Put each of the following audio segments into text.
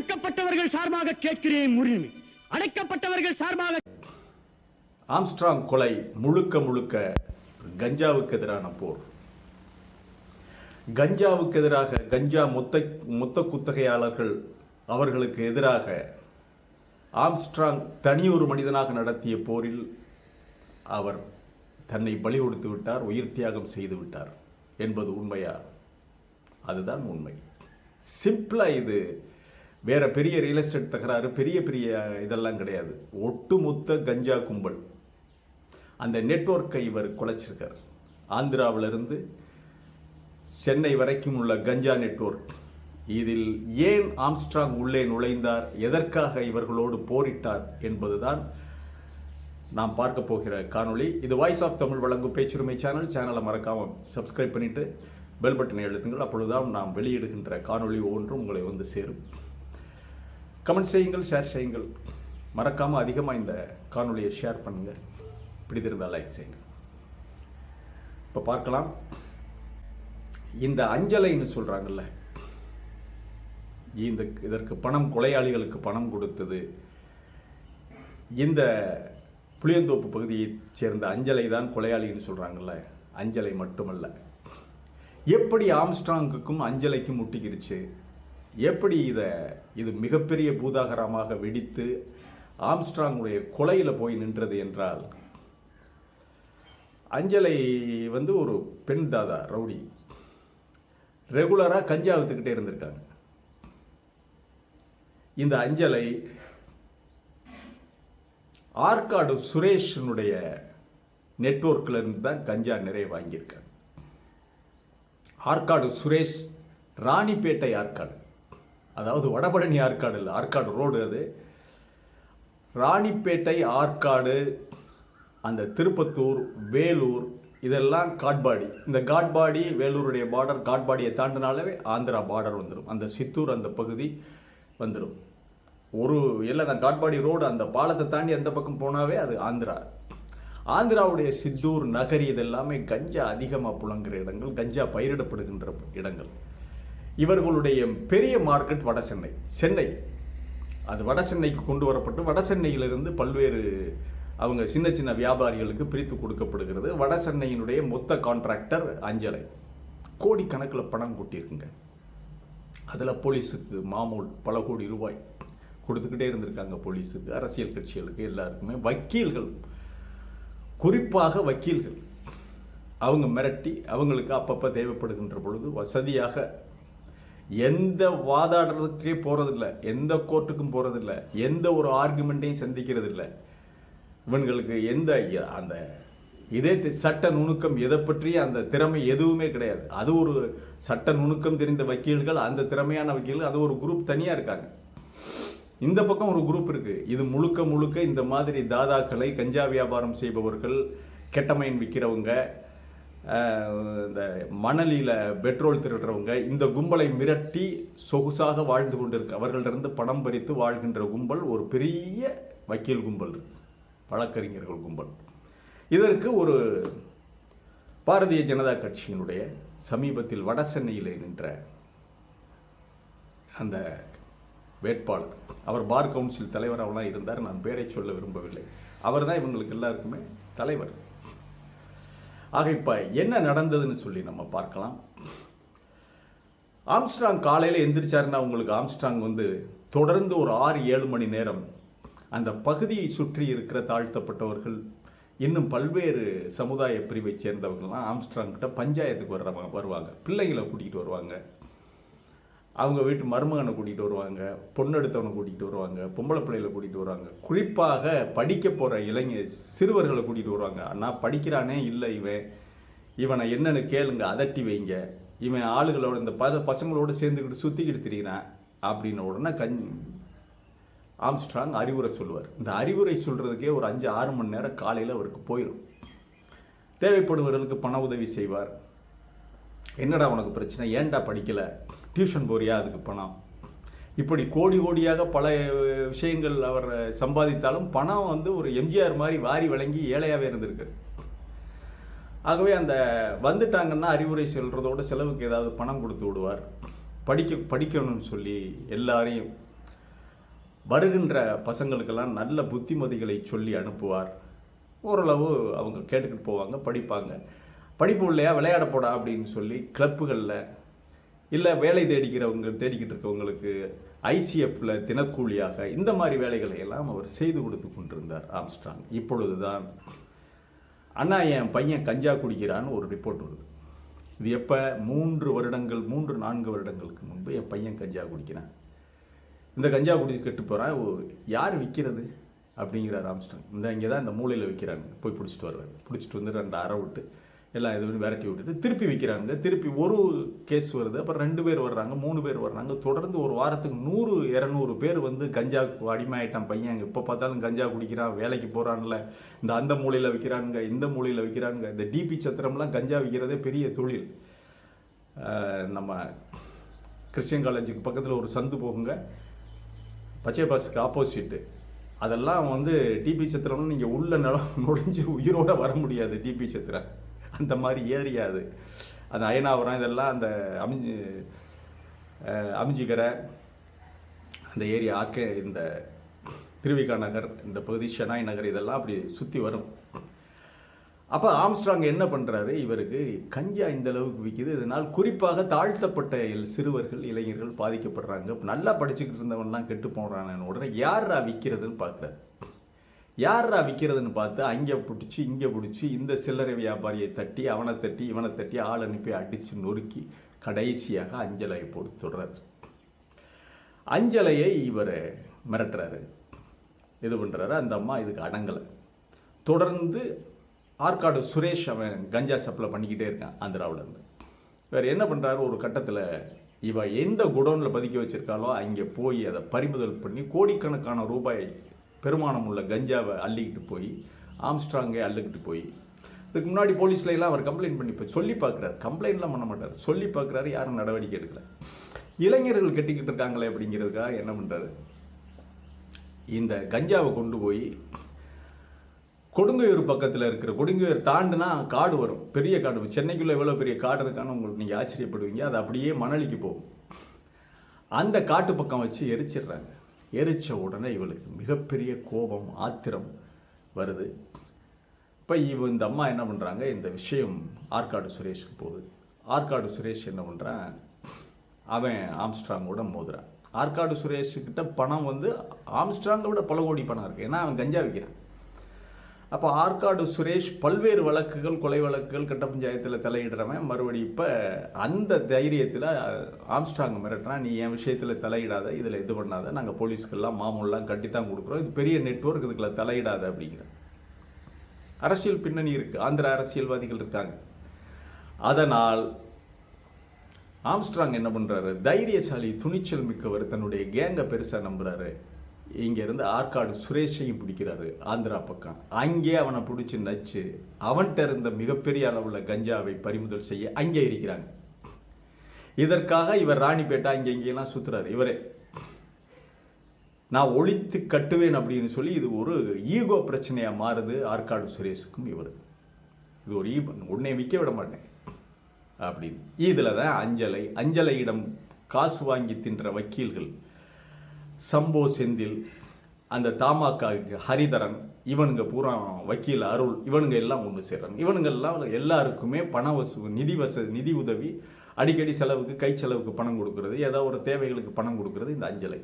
ஒடுக்கப்பட்டவர்கள் சார்பாக கேட்கிறேன் உரிமை. அடைக்கப்பட்டவர்கள் சார்பாக. ஆம்ஸ்ட்ராங் கொலை முழுக்க முழுக்க கஞ்சாவுக்கு எதிரான போர். கஞ்சாவுக்கு எதிராக, கஞ்சா மொத்த குத்தகையாளர்கள் அவர்களுக்கு எதிராக ஆம்ஸ்ட்ராங் தனியொரு மனிதனாக நடத்திய போரில் அவர் தன்னை பலி கொடுத்து விட்டார், உயிர் தியாகம் செய்து விட்டார் என்பது உண்மையா? அதுதான் உண்மை. சிம்பிளா இது வேற பெரிய ரியல் எஸ்டேட் தகராறு, பெரிய பெரிய இதெல்லாம் கிடையாது. ஒட்டுமொத்த கஞ்சா கும்பல் அந்த நெட்வொர்க்கை இவர் குலைச்சிருக்கார். ஆந்திராவிலிருந்து சென்னை வரைக்கும் உள்ள கஞ்சா நெட்வொர்க். இதில் ஏன் ஆம்ஸ்ட்ராங் உள்ளே நுழைந்தார், எதற்காக இவர்களோடு போரிட்டார் என்பதுதான் நாம் பார்க்க போகிற காணொளி. இது வாய்ஸ் ஆஃப் தமிழ் வழங்கும் பேச்சுரிமை சேனலை மறக்காம சப்ஸ்கிரைப் பண்ணிட்டு பெல் பட்டனை எழுத்துங்கள். அப்பொழுதுதான் நாம் வெளியிடுகின்ற காணொளி ஒவ்வொன்றும் உங்களை வந்து சேரும். கமெண்ட் செய்யுங்கள், ஷேர் செய்யுங்கள். மறக்காம அதிகமாக இந்த காணொளியை ஷேர் பண்ணுங்க. பிடித்திருந்தால் லைக் செய்யுங்க. இப்போ பார்க்கலாம். இந்த அஞ்சலைன்னு சொல்றாங்கல்ல, இதற்கு பணம், கொலையாளிகளுக்கு பணம் கொடுத்தது இந்த புளியந்தோப்பு பகுதியைச் சேர்ந்த அஞ்சலை தான் கொலையாளின்னு சொல்றாங்கல்ல. அஞ்சலை மட்டுமல்ல, எப்படி ஆம்ஸ்ட்ராங்குக்கும் அஞ்சலைக்கும் முட்டிக்கிருச்சு, எப்படி இது மிகப்பெரிய பூதாகரமாக வெடித்து ஆம்ஸ்ட்ராங்குடைய கொலையில போய் நின்றது என்றால், அஞ்சலை ஒரு பெண் தாதா, ரவுடி, ரெகுலரா கஞ்சா வித்துக்கிட்டே இருந்திருக்காங்க. இந்த அஞ்சலை ஆற்காடு சுரேஷனுடைய நெட்வொர்க்ல இருந்து தான் கஞ்சா நிறைய வாங்கியிருக்காங்க. ஆற்காடு சுரேஷ் ராணிப்பேட்டை ஆற்காடு, அதாவது வடபழனி ஆற்காடு இல்லை, ஆற்காடு ரோடு. அது ராணிப்பேட்டை, ஆற்காடு, அந்த திருப்பத்தூர், வேலூர், இதெல்லாம் காட்பாடி. இந்த காட்பாடி வேலூருடைய பார்டர், காட்பாடியை தாண்டினாலே ஆந்திரா பார்டர் வந்துடும். அந்த சித்தூர் அந்த பகுதி வந்துடும். ஒரு எல்லாம் காட்பாடி ரோடு, அந்த பாலத்தை தாண்டி அந்த பக்கம் போனாவே அது ஆந்திரா. ஆந்திராவுடைய சித்தூர், நகரி, இதெல்லாமே கஞ்சா அதிகமாக புழங்குற இடங்கள், கஞ்சா பயிரிடப்படுகின்ற இடங்கள். இவர்களுடைய பெரிய மார்க்கெட் வட சென்னை. சென்னை அது வட சென்னைக்கு கொண்டு வரப்பட்டு வட சென்னையிலிருந்து பல்வேறு அவங்க சின்ன சின்ன வியாபாரிகளுக்கு பிரித்து கொடுக்கப்படுகிறது. வட சென்னையினுடைய மொத்த கான்ட்ராக்டர் அஞ்சலை. கோடிக்கணக்கில் பணம் கொட்டியிருக்குங்க. அதில் போலீஸுக்கு மாமூல் பல கோடி ரூபாய் கொடுத்துக்கிட்டே இருந்திருக்காங்க. போலீஸுக்கு, அரசியல் கட்சிகளுக்கு, எல்லாருக்குமே. வக்கீல்கள், குறிப்பாக வக்கீல்கள், அவங்க மிரட்டி அவங்களுக்கு அப்பப்போ தேவைப்படுகின்ற பொழுது வசதியாக எந்த வாதாடுறதுக்கே போறதில்லை, எந்த கோர்ட்டுக்கும் போறதில்லை, எந்த ஒரு ஆர்குமெண்ட்டையும் சந்திக்கிறது இல்லை. இவங்களுக்கு எந்த அந்த இதே சட்ட நுணுக்கம், எதை பற்றிய அந்த திறமை எதுவுமே கிடையாது. அது ஒரு சட்ட நுணுக்கம் தெரிந்த வக்கீல்கள், அந்த திறமையான வக்கீல்கள், அது ஒரு குரூப் தனியா இருக்காங்க. இந்த பக்கம் ஒரு குரூப் இருக்கு. இது முழுக்க முழுக்க இந்த மாதிரி தாதாக்களை, கஞ்சா வியாபாரம் செய்பவர்கள், கெட்டமைன் விற்கிறவங்க, இந்த மணலில பெட்ரோல் திருடுறவங்க, இந்த கும்பலை மிரட்டி சொகுசாக வாழ்ந்து கொண்டிருக்கு. அவர்களிடந்து பணம் பறித்து வாழ்கின்ற கும்பல் ஒரு பெரிய வக்கீல் கும்பல், வழக்கறிஞர்கள் கும்பல். இதற்கு ஒரு பாரதிய ஜனதா கட்சியினுடைய சமீபத்தில் வட சென்னையில் நின்ற அந்த வேட்பாளர், அவர் பார் கவுன்சில் தலைவராக இருந்தார். நான் பேரை சொல்ல விரும்பவில்லை. அவர் தான் இவங்களுக்கு எல்லாருக்குமே தலைவர். ஆக இப்ப என்ன நடந்ததுன்னு சொல்லி நம்ம பார்க்கலாம். ஆம்ஸ்ட்ராங் காலையில் எந்திரிச்சாருன்னா, உங்களுக்கு ஆம்ஸ்ட்ராங் தொடர்ந்து ஒரு 6-7 மணி நேரம் அந்த பகுதியை சுற்றி இருக்கிற தாழ்த்தப்பட்டவர்கள், இன்னும் பல்வேறு சமுதாய பிரிவை சேர்ந்தவர்கள்லாம் ஆம்ஸ்ட்ராங் கிட்ட பஞ்சாயத்துக்கு வருவாங்க. பிள்ளைகளை கூட்டிகிட்டு வருவாங்க, அவங்க வீட்டு மருமகனை கூட்டிகிட்டு வருவாங்க, பொண்ணெடுத்தவனை கூட்டிகிட்டு வருவாங்க, பொம்பளை பிள்ளைகளை கூட்டிகிட்டு வருவாங்க. குறிப்பாக படிக்க போகிற சிறுவர்களை கூட்டிகிட்டு வருவாங்க. அண்ணா படிக்கிறானே, இல்லை இவனை என்னன்னு கேளுங்க, அதட்டி வைங்க, இவன் ஆளுகளோட இந்த பசங்களோடு சேர்ந்துக்கிட்டு சுற்றிக்கிட்டு திரிகிறான் அப்படின்ன உடனே ஆம்ஸ்ட்ராங் அறிவுரை சொல்லுவார். இந்த அறிவுரை சொல்றதுக்கே ஒரு 5-6 மணி நேரம் காலையில் அவருக்கு போயிடும். தேவைப்படுபவர்களுக்கு பண உதவி செய்வார். என்னடா உனக்கு பிரச்சனை, ஏன்டா படிக்கல, டியூஷன் போறியா, அதுக்கு பணம். இப்படி கோடி கோடியாக பல விஷயங்கள் அவர் சம்பாதித்தாலும் பணம் ஒரு எம்ஜிஆர் மாதிரி வாரி வழங்கி ஏழையாவே இருந்திருக்கு. ஆகவே அந்த வந்துட்டாங்கன்னா அறிவுரை சொல்றதோட செலவுக்கு ஏதாவது பணம் கொடுத்து விடுவார். படிக்கணும்னு சொல்லி எல்லாரையும் வருகின்ற பசங்களுக்கெல்லாம் நல்ல புத்திமதிகளை சொல்லி அனுப்புவார். ஓரளவு அவங்க கேட்டுக்கிட்டு போவாங்க, படிப்பாங்க. படிப்பு இல்லையா விளையாட போடா அப்படின்னு சொல்லி கிளப்புகளில் இல்லை வேலை தேடிக்கிட்டு இருக்கவங்களுக்கு ஐசிஎஃப்ல தினக்கூலியாக இந்த மாதிரி வேலைகளை எல்லாம் அவர் செய்து கொடுத்து கொண்டிருந்தார் ஆம்ஸ்ட்ராங். இப்பொழுதுதான் அண்ணா என் பையன் கஞ்சா குடிக்கிறான்னு ஒரு ரிப்போர்ட் வருது. இது எப்போ 3-4 வருடங்களுக்கு முன்பு என் பையன் கஞ்சா குடிக்கிறான். இந்த கஞ்சா குடிச்சு கெட்டு போகிறான், யார் விற்கிறது அப்படிங்கிறார் ஆம்ஸ்ட்ராங். இங்கே தான் இந்த மூலையில் விற்கிறாங்க, போய் பிடிச்சிட்டு வருவாங்க. பிடிச்சிட்டு வந்து 2 அரை விட்டு எல்லாம் இது பண்ணி விரட்டி விட்டுட்டு திருப்பி விற்கிறாங்க. திருப்பி ஒரு கேஸ் வருது, அப்புறம் 2 பேர் வர்றாங்க, 3 பேர் வர்றாங்க. தொடர்ந்து ஒரு வாரத்துக்கு 100-200 பேர் வந்து கஞ்சா அடிமையாயிட்டான் பையன், எப்போ பார்த்தாலும் கஞ்சா குடிக்கிறான், வேலைக்கு போகிறான்ல, அந்த மூலையில் விற்கிறானுங்க, இந்த மூலையில் விற்கிறானுங்க. இந்த டிபி சத்திரம்லாம் கஞ்சா விற்கிறதே பெரிய தொழில். நம்ம கிறிஸ்டியன் காலேஜுக்கு பக்கத்தில் ஒரு சந்து போகுங்க, பச்சை பாஸுக்கு ஆப்போசிட்டு, அதெல்லாம் வந்து டிபி சத்திரம்னு நீங்கள் உள்ள நுழைஞ்சு உயிரோட வர முடியாது. டிபி சத்திரம் அந்த மாதிரி ஏரியா அது. அந்த அயனாவரம் இதெல்லாம் அந்த அமிஞ்சிக்கரை அந்த ஏரியா இந்த திருவிகா நகர் இந்த பகுதி ஷெனாய் நகர் இதெல்லாம் அப்படி சுற்றி வரும். அப்போ ஆம்ஸ்ட்ராங் என்ன பண்ணுறாரு, இவருக்கு கஞ்சா இந்த அளவுக்கு விற்கிது, இதனால் குறிப்பாக தாழ்த்தப்பட்ட சிறுவர்கள் இளைஞர்கள் பாதிக்கப்படுறாங்க, நல்லா படிச்சுக்கிட்டு இருந்தவன்லாம் கெட்டு போடுறான்னு உடனே யாரா விற்கிறதுன்னு பார்க்குறாரு. யாரா விற்கிறதுன்னு பார்த்து அங்கே பிடிச்சி இங்கே பிடிச்சி இந்த சில்லறை வியாபாரியை தட்டி அவனை தட்டி இவனை தட்டி ஆள் அனுப்பி அடித்து நொறுக்கி கடைசியாக அஞ்சலையை போட்டு தொடர்றாரு. அஞ்சலையை இவர் மிரட்டுறாரு, இது பண்ணுறாரு. அந்த அம்மா இதுக்கு அடங்கலை. தொடர்ந்து ஆற்காடு சுரேஷ் அவன் கஞ்சா சப்ளை பண்ணிக்கிட்டே இருக்கான் ஆந்திராவில் இருந்து. வேறு என்ன பண்ணுறாரு, ஒரு கட்டத்தில் இவ எந்த குடோனில் பதுக்கி வச்சிருக்காளோ அங்கே போய் அதை பறிமுதல் பண்ணி கோடிக்கணக்கான ரூபாய் பெருமானம் உள்ள கஞ்சாவை அள்ளிக்கிட்டு போய் ஆம்ஸ்ட்ராங்கே அள்ளிக்கிட்டு போய் இதுக்கு முன்னாடி போலீஸ்ல எல்லாம் அவர் கம்ப்ளைண்ட் பண்ணி போய் சொல்லி பார்க்குறாரு. கம்ப்ளைண்ட்லாம் பண்ண மாட்டார், சொல்லி பார்க்குறாரு, யாரும் நடவடிக்கை எடுக்கல. இளைஞர்கள் கட்டிக்கிட்டு இருக்காங்களே அப்படிங்கிறதுக்காக என்ன பண்ணுறாரு, இந்த கஞ்சாவை கொண்டு போய் கொடுங்கையூர் பக்கத்தில் இருக்கிற, கொடுங்கையூர் தாண்டுனா காடு வரும், பெரிய காடு. சென்னைக்குள்ளே எவ்வளோ பெரிய காடு இருக்கான்னு உங்களுக்கு நீங்கள் ஆச்சரியப்படுவீங்க. அது அப்படியே மணலிக்கு போகும். அந்த காட்டு பக்கம் வச்சு எரிச்சிடுறாங்க. எரிச்ச உடனே இவளுக்கு மிகப்பெரிய கோபம் ஆத்திரம் வருது. இப்போ இந்த அம்மா என்ன பண்ணுறாங்க, இந்த விஷயம் ஆற்காடு சுரேஷுக்கு போகுது. ஆற்காடு சுரேஷ் என்ன பண்ணுறான், அவன் ஆம்ஸ்ட்ராங்கோட மோதுறான். ஆற்காடு சுரேஷுக்கிட்ட பணம் வந்து ஆம்ஸ்ட்ராங்கை விட பல கோடி பணம் இருக்குது, ஏன்னா அவன் கஞ்சா விற்கிறான். அப்போ ஆற்காடு சுரேஷ் பல்வேறு வழக்குகள், கொலை வழக்குகள், கட்ட பஞ்சாயத்தில் தலையிடுறவன். மறுபடியும் இப்போ அந்த தைரியத்தில் ஆம்ஸ்ட்ராங் மிரட்டுறான், நீ என் விஷயத்தில் தலையிடாத, இதில் இது பண்ணாத, நாங்கள் போலீஸ்க்கெல்லாம் மாமூலாம் கட்டித்தான் கொடுக்குறோம், இது பெரிய நெட்வொர்க், இதுக்குள்ள தலையிடாத அப்படிங்கிற. அரசியல் பின்னணி இருக்குது, ஆந்திர அரசியல்வாதிகள் இருக்காங்க. அதனால் ஆம்ஸ்ட்ராங் என்ன பண்ணுறாரு, தைரியசாலி துணிச்சல் மிக்கவர், தன்னுடைய கேங்கை பெருசாக நம்புறாரு. இங்கேருந்து ஆற்காடு சுரேஷையும் பிடிக்கிறாரு ஆந்திரா பக்கம். அங்கே அவனை பிடிச்சி நச்சு அவன்கிட்ட இருந்த மிகப்பெரிய அளவுள்ள கஞ்சாவை பறிமுதல் செய்ய அங்கே இருக்கிறாங்க. இதற்காக இவர் ராணிப்பேட்டா இங்கெல்லாம் சுற்றுறாரு. இவரே நான் ஒழித்து கட்டுவேன் அப்படின்னு சொல்லி இது ஒரு ஈகோ பிரச்சனையாக மாறுது ஆற்காடு சுரேஷுக்கும். இவர் இது ஒரு உன்னை விற்க விட மாட்டேன் அப்படின்னு. இதில் தான் அஞ்சலையிடம் காசு வாங்கி தின்ற வக்கீல்கள் சம்போ செந்தில், அந்த தமாக ஹரிதரன், இவனுங்க பூரா வக்கீல் அருள், இவனுங்க எல்லாம் ஒன்று சேர்றாங்க. இவனுங்கெல்லாம் எல்லாருக்குமே நிதி உதவி, அடிக்கடி செலவுக்கு கை செலவுக்கு பணம் கொடுக்கறது, ஏதாவது ஒரு தேவைகளுக்கு பணம் கொடுக்கறது இந்த அஞ்சலை.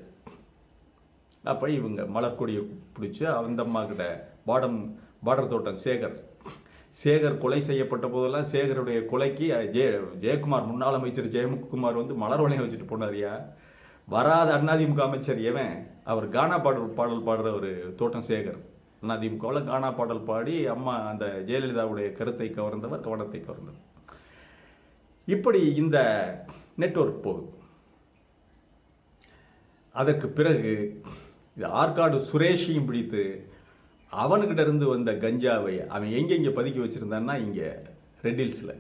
அப்போ இவங்க மலர்கொடியை பிடிச்சி அந்த அம்மா கிட்ட பார்டர் தோட்டம் சேகர் கொலை செய்யப்பட்ட போதெல்லாம் சேகருடைய கொலைக்கு ஜெயக்குமார், முன்னாள் அமைச்சர் ஜெயக்குமார் வந்து மலர் வளையம் வச்சுட்டு போனாரியா. வராத அதிமுக அமைச்சர் எவன், அவர் கானா பாடல் பாடுற ஒரு தோட்டம் சேகர். அதிமுகவில் கானா பாடல் பாடி அம்மா அந்த ஜெயலலிதாவுடைய கவனத்தை கவர்ந்தவர். இப்படி இந்த நெட்வொர்க் போகுது. அதற்கு பிறகு இது ஆற்காடு சுரேஷையும் பிடித்து அவனுக்கிட்ட இருந்து வந்த கஞ்சாவை அவன் எங்கெங்கே பதுக்கி வச்சிருந்தான்னா, இங்கே ரெட்டில்ஸில்,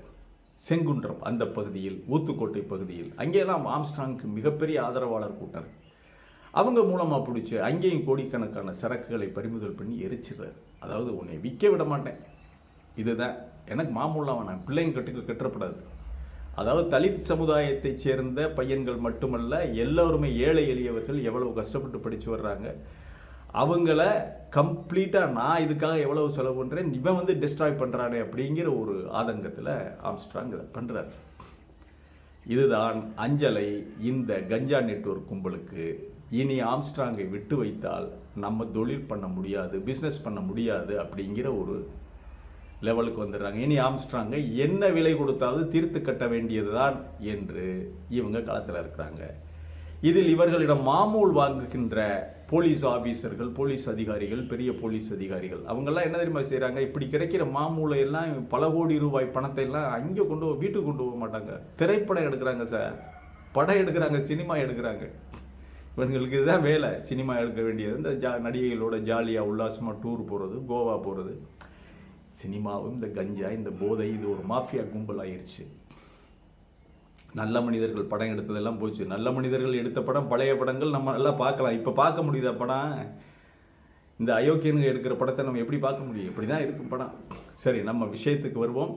செங்குன்றம் அந்த பகுதியில், ஊத்துக்கோட்டை பகுதியில், அங்கேயெல்லாம் ஆம்ஸ்ட்ராங்க்கு மிகப்பெரிய ஆதரவாளர் கூட்டம். அவங்க மூலமாக பிடிச்சி அங்கேயும் கோடிக்கணக்கான சரக்குகளை பறிமுதல் பண்ணி எரிச்சிடுறாரு. அதாவது உன்னை விற்க விட மாட்டேன், இதுதான் எனக்கு மாமூலாக நான் பிள்ளைங்க கட்டப்படாது அதாவது தலித் சமுதாயத்தைச் சேர்ந்த பையன்கள் மட்டுமல்ல, எல்லோருமே ஏழை எளியவர்கள் எவ்வளவு கஷ்டப்பட்டு படிச்சு வர்றாங்க. அவங்கள கம்ப்ளீட்டா நான் இதுக்காக எவ்வளவு செலவு பண்றேன், இவன் வந்து டிஸ்ட்ராய் பண்றானே அப்படிங்கிற ஒரு ஆதங்கத்தில் ஆம்ஸ்ட்ராங் இதை பண்றாரு. இதுதான் அஞ்சலை இந்த கஞ்சா நெட்வொர்க் கும்பலுக்கு இனி ஆம்ஸ்ட்ராங்கை விட்டு வைத்தால் நம்ம தொழில் பண்ண முடியாது, பிஸ்னஸ் பண்ண முடியாது அப்படிங்கிற ஒரு லெவலுக்கு வந்துடுறாங்க. இனி ஆம்ஸ்ட்ராங்கை என்ன விலை கொடுத்தாவது தீர்த்து கட்ட வேண்டியதுதான் என்று இவங்க களத்தில் இருக்கிறாங்க. இதில் இவர்களிடம் மாமூல் வாங்குகின்ற போலீஸ் ஆபீசர்கள், போலீஸ் அதிகாரிகள், பெரிய போலீஸ் அதிகாரிகள் அவங்கெல்லாம் என்ன தெரியுமா செய்கிறாங்க, இப்படி கிடைக்கிற மாமூலை எல்லாம் பல கோடி ரூபாய் பணத்தை எல்லாம் அங்கே வீட்டுக்கு கொண்டு போக மாட்டாங்க. திரைப்படம் எடுக்கிறாங்க சார், படம் எடுக்கிறாங்க, சினிமா எடுக்கிறாங்க. இவங்களுக்கு இதுதான் வேலை. சினிமா எடுக்க வேண்டியது, இந்த நடிகைகளோட ஜாலியாக உல்லாசமாக டூர் போகிறது, கோவா போகிறது. சினிமாவும் இந்த கஞ்சா, இந்த போதை, இது ஒரு மாஃபியா கும்பல் ஆயிடுச்சு. நல்ல மனிதர்கள் படம் எடுத்ததெல்லாம் போச்சு. நல்ல மனிதர்கள் எடுத்த படம், பழைய படங்கள் நம்ம எல்லாம் பார்க்கலாம். இப்போ பார்க்க முடியுதா படம்? இந்த அயோக்கியனுங்க எடுக்கிற படத்தை நம்ம எப்படி பார்க்க முடியும்? இப்படி தான் இருக்கும் படம். சரி, நம்ம விஷயத்துக்கு வருவோம்.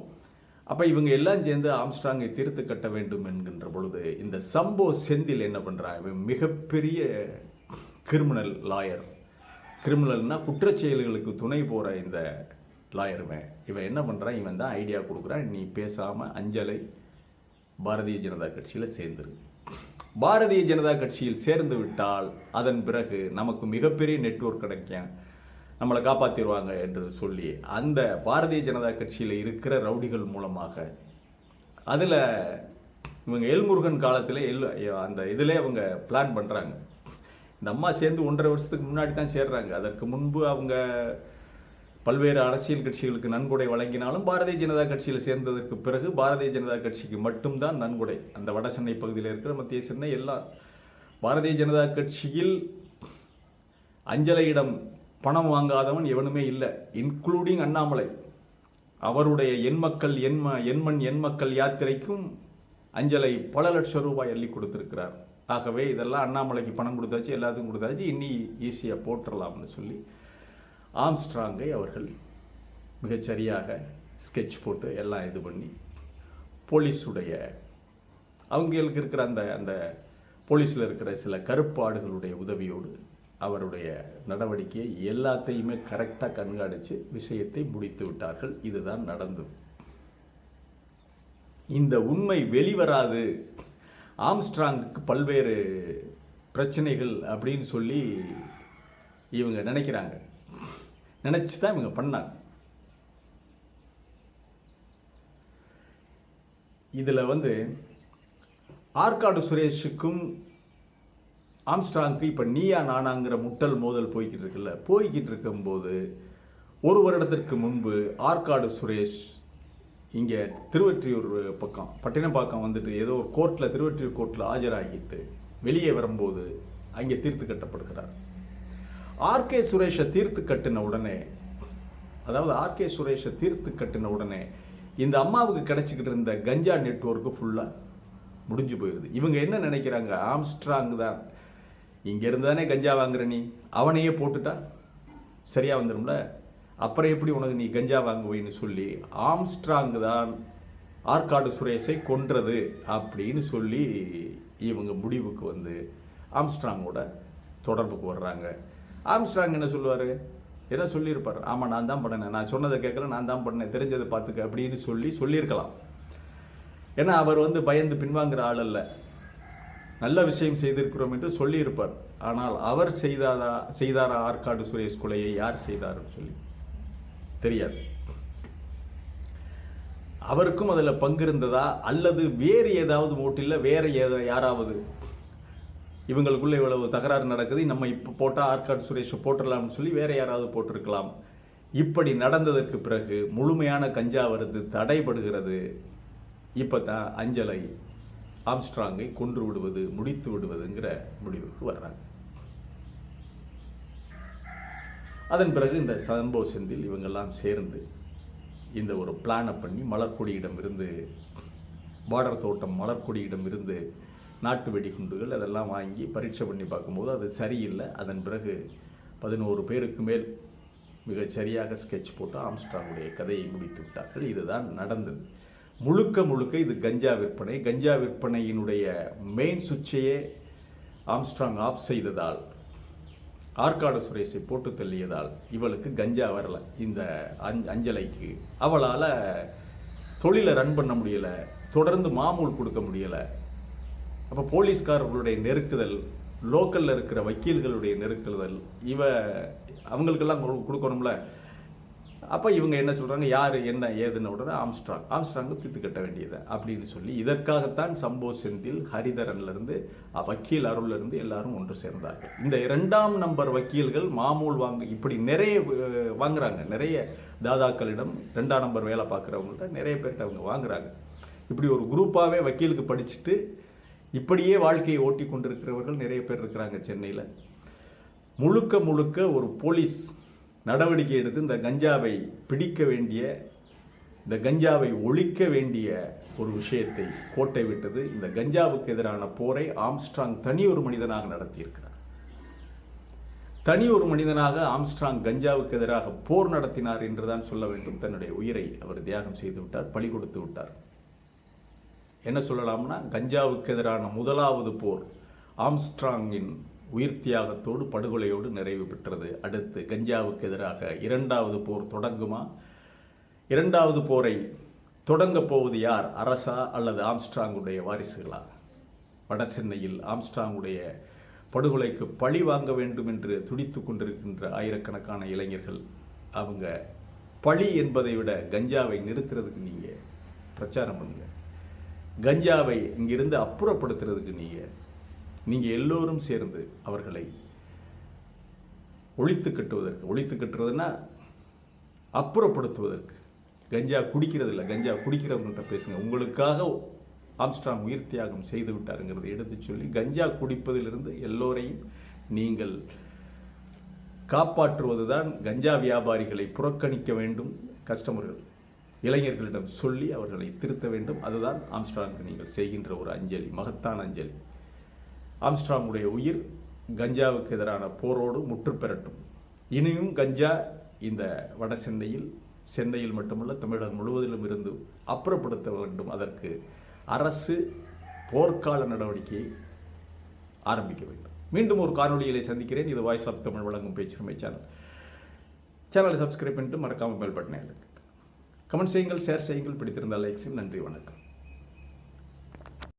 அப்போ இவங்க எல்லாம் சேர்ந்து ஆம்ஸ்ட்ராங்கை தீர்த்து கட்ட வேண்டும் என்கின்ற பொழுது இந்த சம்போ செந்தில் என்ன பண்ணுறான்? இவன் மிகப்பெரிய கிரிமினல் லாயர். கிரிமினல்னா குற்றச்செயல்களுக்கு துணை போகிற இந்த லாயருவன். இவன் என்ன பண்ணுறான்? இவன் தான் ஐடியா கொடுக்குறான், நீ பேசாமல் அஞ்சலை பாரதிய ஜனதா கட்சியில் சேர்ந்துரு. பாரதிய ஜனதா கட்சியில் சேர்ந்து விட்டால் அதன் பிறகு நமக்கு மிகப்பெரிய நெட்வொர்க் கிடைக்கும், நம்மளை காப்பாற்றிடுவாங்க என்று சொல்லி அந்த பாரதிய ஜனதா கட்சியில் இருக்கிற ரவுடிகள் மூலமாக அதில் இவங்க எல்முருகன் காலத்தில் அந்த இதில் அவங்க பிளான் பண்ணுறாங்க. இந்த அம்மா சேர்ந்து 1.5 வருஷத்துக்கு முன்னாடி தான் சேர்றாங்க. அதற்கு முன்பு அவங்க பல்வேறு அரசியல் கட்சிகளுக்கு நன்கொடை வழங்கினாலும் பாரதிய ஜனதா கட்சியில் சேர்ந்ததற்கு பிறகு பாரதிய ஜனதா கட்சிக்கு மட்டும்தான் நன்கொடை. அந்த வட சென்னை பகுதியில் இருக்கிற மத்திய சென்னை எல்லாம் பாரதிய ஜனதா கட்சியில் அஞ்சலையிடம் பணம் வாங்காதவன் எவனுமே இல்லை, இன்க்ளூடிங் அண்ணாமலை. அவருடைய என் மக்கள் யாத்திரைக்கும் அஞ்சலை பல லட்சம் ரூபாய் அள்ளி கொடுத்திருக்கிறார். ஆகவே இதெல்லாம் அண்ணாமலைக்கு பணம் கொடுத்தாச்சு, எல்லாத்துக்கும் கொடுத்தாச்சு, இன்னி ஈஸியாக போட்டுடலாம்னு சொல்லி ஆம்ஸ்ட்ராங்கை அவர்கள் மிகச்சரியாக ஸ்கெட்ச் போட்டு எல்லாம் இது பண்ணி போலீஸுடைய அவங்களுக்கு இருக்கிற அந்த போலீஸில் இருக்கிற சில கருப்பாடுகளுடைய உதவியோடு அவருடைய நடவடிக்கையை எல்லாத்தையுமே கரெக்டாக கண்காணித்து விஷயத்தை முடித்து விட்டார்கள். இதுதான் நடந்தது. இந்த உண்மை வெளிவராது, ஆம்ஸ்ட்ராங்குக்கு பல்வேறு பிரச்சனைகள் அப்படின்னு சொல்லி இவங்க நினைக்கிறாங்க. நினைச்சு தான் இவங்க பண்ணாங்க. இதில் ஆற்காடு சுரேஷுக்கும் ஆம்ஸ்ட்ராங்க்கு இப்போ நீயா நானாங்கிற முட்டல் மோதல் போய்கிட்டு இருக்கும்போது ஒரு வருடத்திற்கு முன்பு ஆற்காடு சுரேஷ் இங்கே திருவொற்றியூர் பக்கம் பட்டினப்பாக்கம் ஏதோ கோர்ட்டில், திருவொற்றியூர் கோர்ட்டில் ஆஜராகிட்டு வெளியே வரும்போது அங்கே தீர்த்து கட்டப்படுகிறார். ஆர்கே சுரேஷை தீர்த்து கட்டின உடனே இந்த அம்மாவுக்கு கிடைச்சிக்கிட்டு இருந்த கஞ்சா நெட்வொர்க்கு ஃபுல்லாக முடிஞ்சு போயிடுது. இவங்க என்ன நினைக்கிறாங்க, ஆம்ஸ்ட்ராங் தான் இங்கே இருந்தானே கஞ்சா வாங்குற, நீ அவனையே போட்டுட்டா சரியா வந்துடும்ல, அப்புறம் எப்படி உனக்கு நீ கஞ்சா வாங்குவேன்னு சொல்லி ஆம்ஸ்ட்ராங் தான் ஆற்காடு சுரேஷை கொன்றது அப்படின்னு சொல்லி இவங்க முடிவுக்கு ஆம்ஸ்ட்ராங்கோட தொடர்புக்கு வர்றாங்க. ஆம்ஸ்ட்ராங் என்ன சொல்லுவார், என்ன சொல்லியிருப்பார், ஆமாம் நான் தான் பண்ணேன், நான் சொன்னதை கேட்கல, நான் தான் பண்ணேன், தெரிஞ்சதை பார்த்துக்க அப்படின்னு சொல்லியிருக்கலாம். ஏன்னா அவர் பயந்து பின்வாங்குற ஆள் அல்ல, நல்ல விஷயம் செய்திருக்கிறோம் என்று சொல்லியிருப்பார். ஆனால் அவர் செய்தாரா ஆற்காடு சுரேஷ் கொலையை யார் செய்தார்னு சொல்லி தெரியாது. அவருக்கும் அதில் பங்கு இருந்ததா அல்லது வேறு ஏதாவது மோட்டில் வேற யாராவது இவங்களுக்குள்ள இவ்வளவு தகராறு நடக்குது, நம்ம இப்போ போட்டால் ஆற்காடு சுரேஷை போட்டுடலாம்னு சொல்லி வேற யாராவது போட்டிருக்கலாம். இப்படி நடந்ததற்கு பிறகு முழுமையான கஞ்சா வருது, தடைபடுகிறது. இப்போ தான் அஞ்சலை ஆம்ஸ்ட்ராங்கை கொன்று விடுவது, முடித்து விடுவதுங்கிற முடிவுக்கு வர்றாங்க. அதன் பிறகு இந்த சம்போ செந்தில் இவங்கெல்லாம் சேர்ந்து இந்த ஒரு பிளானை பண்ணி மலர்கொடியிடமிருந்து, பார்டர் தோட்டம் மலர்கொடியிடமிருந்து நாட்டு வெடிகுண்டுகள் அதெல்லாம் வாங்கி பரீட்சை பண்ணி பார்க்கும்போது அது சரியில்லை. அதன் பிறகு 11 பேருக்கு மேல் மிகச் சரியாக ஸ்கெட்ச் போட்டு ஆம்ஸ்ட்ராங்குடைய கதையை முடித்து விட்டார்கள். இதுதான் நடந்தது. முழுக்க முழுக்க இது கஞ்சா விற்பனை. கஞ்சா விற்பனையினுடைய மெயின் சுவிட்சையே ஆம்ஸ்ட்ராங் ஆஃப் செய்ததால், ஆற்காடு சுரேஷை போட்டு தள்ளியதால் இவளுக்கு கஞ்சா வரல. இந்த அஞ்சலைக்கு அவளால் தொழிலை ரன் பண்ண முடியலை, தொடர்ந்து மாமூல் கொடுக்க முடியலை. அப்போ போலீஸ்காரர்களுடைய நெருக்குதல், லோக்கலில் இருக்கிற வக்கீல்களுடைய நெருக்குதல், அவங்களுக்கெல்லாம் கொடுக்கணும்ல. அப்போ இவங்க என்ன சொல்கிறாங்க, யார் என்ன ஏதுன்னு உடனே ஆம்ஸ்ட்ராங்கு தித்து கட்ட வேண்டியது அப்படின்னு சொல்லி, இதற்காகத்தான் சம்போ செந்தில், ஹரிதரன்லேருந்து வக்கீல் அருள்லேருந்து எல்லாரும் ஒன்று சேர்ந்தார்கள். இந்த 2ஆம் நம்பர் வக்கீல்கள் மாமூல் இப்படி நிறைய வாங்குறாங்க. நிறைய தாதாக்களிடம் 2ஆம் நம்பர் வேலை பார்க்குறவங்கள்ட்ட நிறைய பேர்கிட்ட அவங்க வாங்குறாங்க. இப்படி ஒரு குரூப்பாகவே வக்கீலுக்கு படிச்சுட்டு இப்படியே வாழ்க்கையை ஓட்டி கொண்டிருக்கிறவர்கள் நிறைய பேர் இருக்கிறாங்க சென்னையில். முழுக்க முழுக்க ஒரு போலீஸ் நடவடிக்கை எடுத்து இந்த கஞ்சாவை பிடிக்க வேண்டிய, இந்த கஞ்சாவை ஒழிக்க வேண்டிய ஒரு விஷயத்தை கோட்டை விட்டது. இந்த கஞ்சாவுக்கு எதிரான போரை ஆம்ஸ்ட்ராங் தனி ஒரு மனிதனாக நடத்தியிருக்கிறார். தனி ஒரு மனிதனாக ஆம்ஸ்ட்ராங் கஞ்சாவுக்கு எதிராக போர் நடத்தினார் என்றுதான் சொல்ல வேண்டும். தன்னுடைய உயிரை அவர் தியாகம் செய்து விட்டார், பலி கொடுத்து விட்டார். என்ன சொல்லலாம்னா, கஞ்சாவுக்கு எதிரான முதலாவது போர் ஆம்ஸ்ட்ராங்கின் உயிர் தியாகத்தோடு, படுகொலையோடு நிறைவு பெற்றது. அடுத்து கஞ்சாவுக்கு எதிராக 2வது போர் தொடங்குமா? 2வது போரை தொடங்க போவது யார்? அரசா அல்லது ஆம்ஸ்ட்ராங்குடைய வாரிசுகளா? வட சென்னையில் ஆம்ஸ்ட்ராங்குடைய படுகொலைக்கு பழி வாங்க வேண்டும் என்று துடித்து கொண்டிருக்கின்ற ஆயிரக்கணக்கான இளைஞர்கள், அவங்க பழி என்பதை விட கஞ்சாவை நிறுத்துறதுக்கு நீங்கள் பிரச்சாரம் பண்ணுங்க. கஞ்சாவை இங்கிருந்து அப்புறப்படுத்துறதுக்கு நீங்கள் எல்லோரும் சேர்ந்து அவர்களை ஒழித்து கட்டுறதுன்னா அப்புறப்படுத்துவதற்கு. கஞ்சா குடிக்கிறது இல்லை, கஞ்சா குடிக்கிறவங்கள்ட்ட பேசுங்க. உங்களுக்காக ஆம்ஸ்ட்ராங் உயிர் தியாகம் செய்து விட்டாருங்கிறத எடுத்து சொல்லி, கஞ்சா குடிப்பதிலிருந்து எல்லோரையும் நீங்கள் காப்பாற்றுவதுதான். கஞ்சா வியாபாரிகளை புறக்கணிக்க வேண்டும், கஸ்டமர்கள் இளைஞர்களிடம் சொல்லி அவர்களை திருத்த வேண்டும். அதுதான் ஆம்ஸ்ட்ராங்கு நீங்கள் செய்கின்ற ஒரு அஞ்சலி, மகத்தான அஞ்சலி. ஆம்ஸ்ட்ராங்குடைய உயிர் கஞ்சாவுக்கு எதிரான போரோடு முற்று பெறட்டும். இனியும் கஞ்சா இந்த வட சென்னையில் மட்டுமல்ல, தமிழகம் முழுவதிலும் இருந்து அப்புறப்படுத்த வேண்டும். அதற்கு அரசு போர்க்கால நடவடிக்கையை ஆரம்பிக்க வேண்டும். மீண்டும் ஒரு காணொலியிலே சந்திக்கிறேன். இது வாய்ஸ் ஆஃப் தமிழ் வழங்கும் பேச்சுரிமை சேனலை சப்ஸ்கிரைப் பண்ணிட்டு மறக்காமல் பெல் பட்டனை கமெண்ட் செய்யுங்கள், ஷேர் செய்யுங்கள். பிடித்திருந்தால் லைக் செய்யுங்கள். நன்றி, வணக்கம்.